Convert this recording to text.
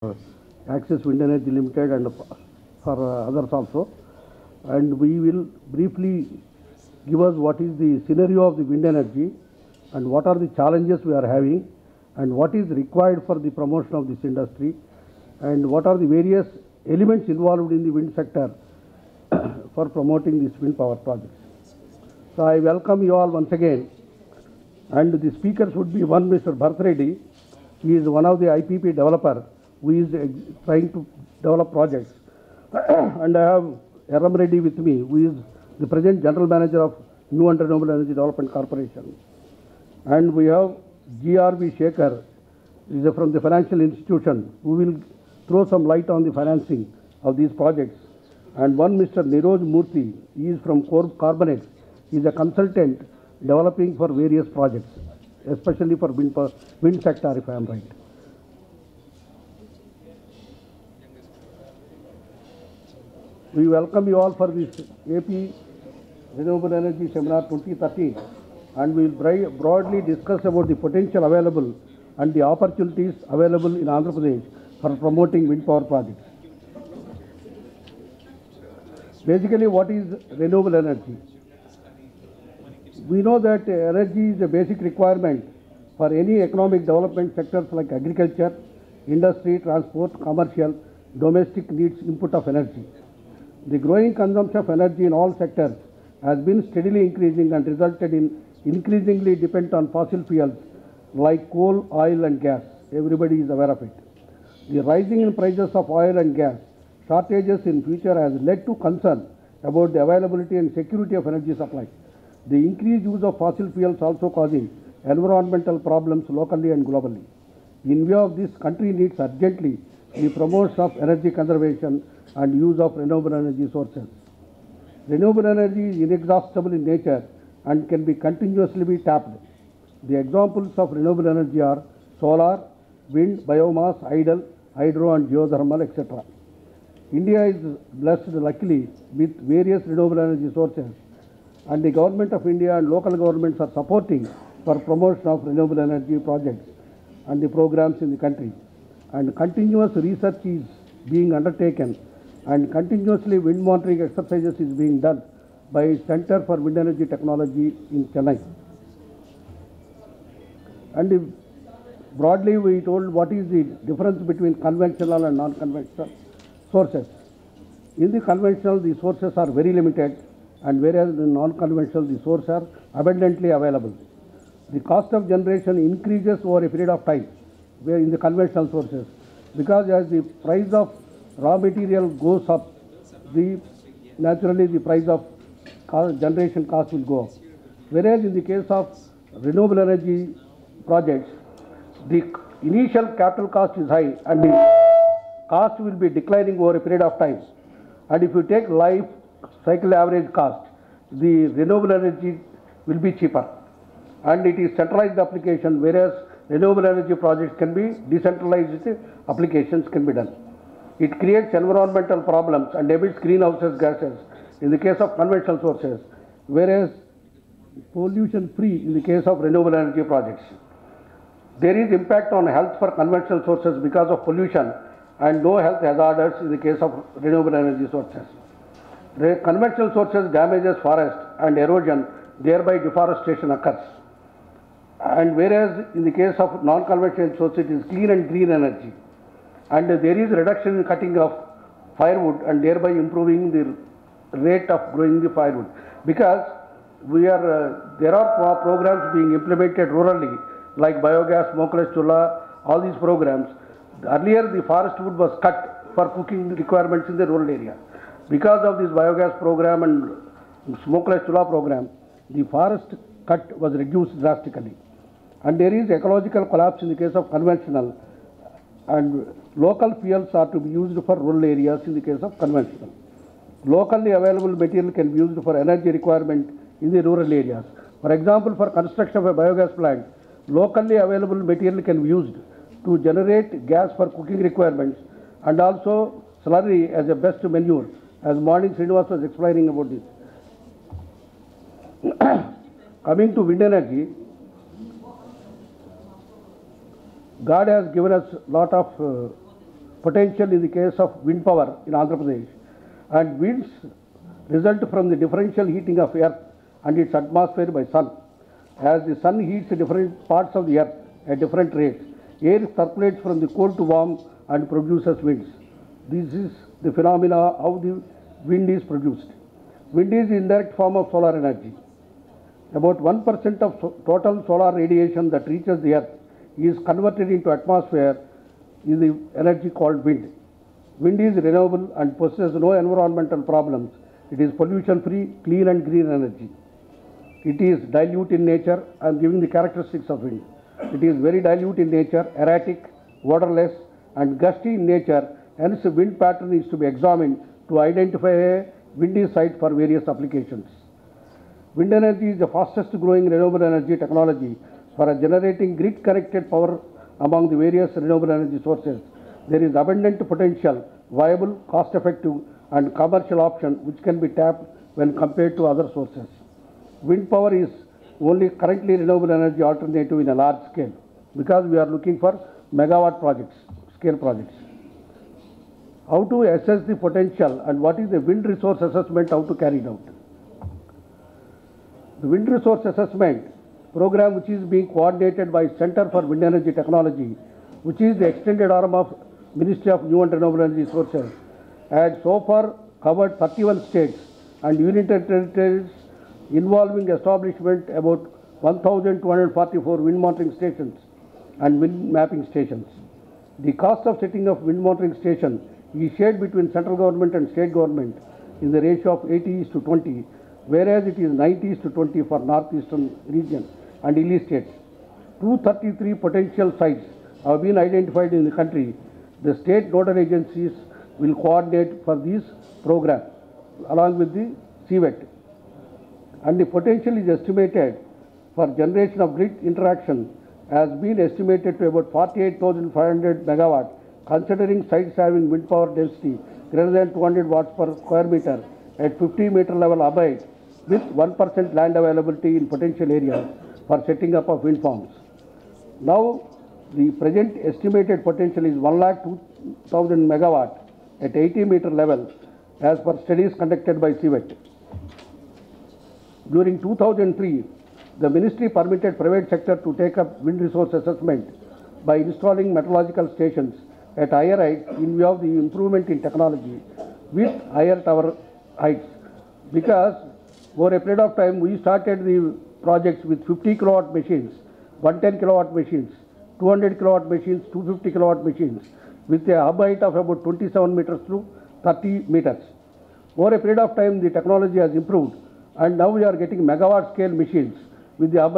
Access Wind Energy Limited and for others also. And we will briefly give us what is the scenario of the wind energy and what are the challenges we are having and what is required for the promotion of this industry and what are the various elements involved in the wind sector for promoting these wind power projects. So I welcome you all once again, and the speakers would be one Mr. Bhartreddy. He is one of the IPP developer who is trying to develop projects. And I have Ram Reddy with me, who is the present General Manager of New and Renewable Energy Development Corporation. And we have G.R.V. Shekhar, is from the financial institution, who will throw some light on the financing of these projects. And one Mr. Murthy, he is from Carbonates. He is a consultant developing for various projects, especially for wind sector, if I am right. We welcome you all for this AP Renewable Energy Seminar 2013, and we will broadly discuss about the potential available and the opportunities available in Andhra Pradesh for promoting wind power projects. Basically, what is renewable energy? We know that energy is a basic requirement for any economic development sectors like agriculture, industry, transport, commercial, domestic needs input of energy. The growing consumption of energy in all sectors has been steadily increasing and resulted in increasingly dependent on fossil fuels like coal, oil and gas. Everybody is aware of it. The rising in prices of oil and gas shortages in future has led to concern about the availability and security of energy supply. The increased use of fossil fuels also causing environmental problems locally and globally. In view of this, country needs urgently the promotion of energy conservation and use of renewable energy sources. Renewable energy is inexhaustible in nature and can be continuously be tapped. The examples of renewable energy are solar, wind, biomass, hydro and geothermal, etc. India is blessed luckily with various renewable energy sources, and the government of India and local governments are supporting for promotion of renewable energy projects and the programs in the country. And continuous research is being undertaken and continuously wind monitoring exercises is being done by Center for Wind Energy Technology in Chennai. And broadly we told what is the difference between conventional and non-conventional sources. In the conventional, the sources are very limited, and whereas in non-conventional, the sources are abundantly available. The cost of generation increases over a period of time, where in the conventional sources, because as the price of raw material goes up, naturally the price of generation cost will go up. Whereas in the case of renewable energy projects, the initial capital cost is high and the cost will be declining over a period of time. And if you take life cycle average cost, the renewable energy will be cheaper. And it is centralized application, whereas renewable energy projects can be decentralized applications can be done. It creates environmental problems and emits greenhouse gases in the case of conventional sources, whereas pollution free in the case of renewable energy projects. There is impact on health for conventional sources because of pollution and no health hazards in the case of renewable energy sources. The conventional sources damages forest and erosion, thereby deforestation occurs. And whereas in the case of non-conventional sources, it is clean and green energy. And there is reduction in cutting of firewood and thereby improving the rate of growing the firewood. Because there are programs being implemented rurally, like biogas, smokeless chula, all these programs. Earlier the forest wood was cut for cooking requirements in the rural area. Because of this biogas program and smokeless chula program, the forest cut was reduced drastically. And there is ecological collapse in the case of conventional, and local fuels are to be used for rural areas in the case of conventional. Locally available material can be used for energy requirement in the rural areas. For example, for construction of a biogas plant, locally available material can be used to generate gas for cooking requirements and also slurry as a best manure, as morning Srinivas was explaining about this. Coming to wind energy, God has given us a lot of potential in the case of wind power in Andhra Pradesh. And winds result from the differential heating of earth and its atmosphere by sun. As the sun heats different parts of the earth at different rates, air circulates from the cold to warm and produces winds. This is the phenomena how the wind is produced. Wind is the indirect form of solar energy. About 1% of total solar radiation that reaches the earth is converted into atmosphere in the energy called wind. Wind is renewable and possesses no environmental problems. It is pollution-free, clean and green energy. It is dilute in nature. I am giving the characteristics of wind. It is very dilute in nature, erratic, waterless and gusty in nature. Hence, wind pattern is to be examined to identify a windy site for various applications. Wind energy is the fastest growing renewable energy technology for generating grid-connected power among the various renewable energy sources. There is abundant potential, viable, cost-effective and commercial option which can be tapped when compared to other sources. Wind power is only currently renewable energy alternative in a large scale because we are looking for megawatt projects, scale projects. How to assess the potential and what is the wind resource assessment, how to carry it out. The wind resource assessment program which is being coordinated by Center for Wind Energy Technology, which is the extended arm of Ministry of New and Renewable Energy Sources, had so far covered 31 states and union territories involving establishment about 1,244 wind monitoring stations and wind mapping stations. The cost of setting up wind monitoring station is shared between central government and state government in the ratio of 80:20, whereas it is 90:20 for northeastern region and hilly states. 233 potential sites have been identified in the country. The state nodal agencies will coordinate for this program along with the CVET. And the potential is estimated for generation of grid interaction has been estimated to about 48,500 megawatt, considering sites having wind power density greater than 200 watts per square meter at 50-meter level abide with 1% land availability in potential areas for setting up of wind farms. Now, the present estimated potential is 1,02,000 megawatt at 80-meter level as per studies conducted by CVET. During 2003, the ministry permitted private sector to take up wind resource assessment by installing meteorological stations at higher heights in view of the improvement in technology with higher tower heights. Because over a period of time, we started the projects with 50 kilowatt machines, 110 kilowatt machines, 200 kilowatt machines, 250 kilowatt machines with a hub height of about 27 meters to 30 meters. Over a period of time, the technology has improved and now we are getting megawatt scale machines with the hub height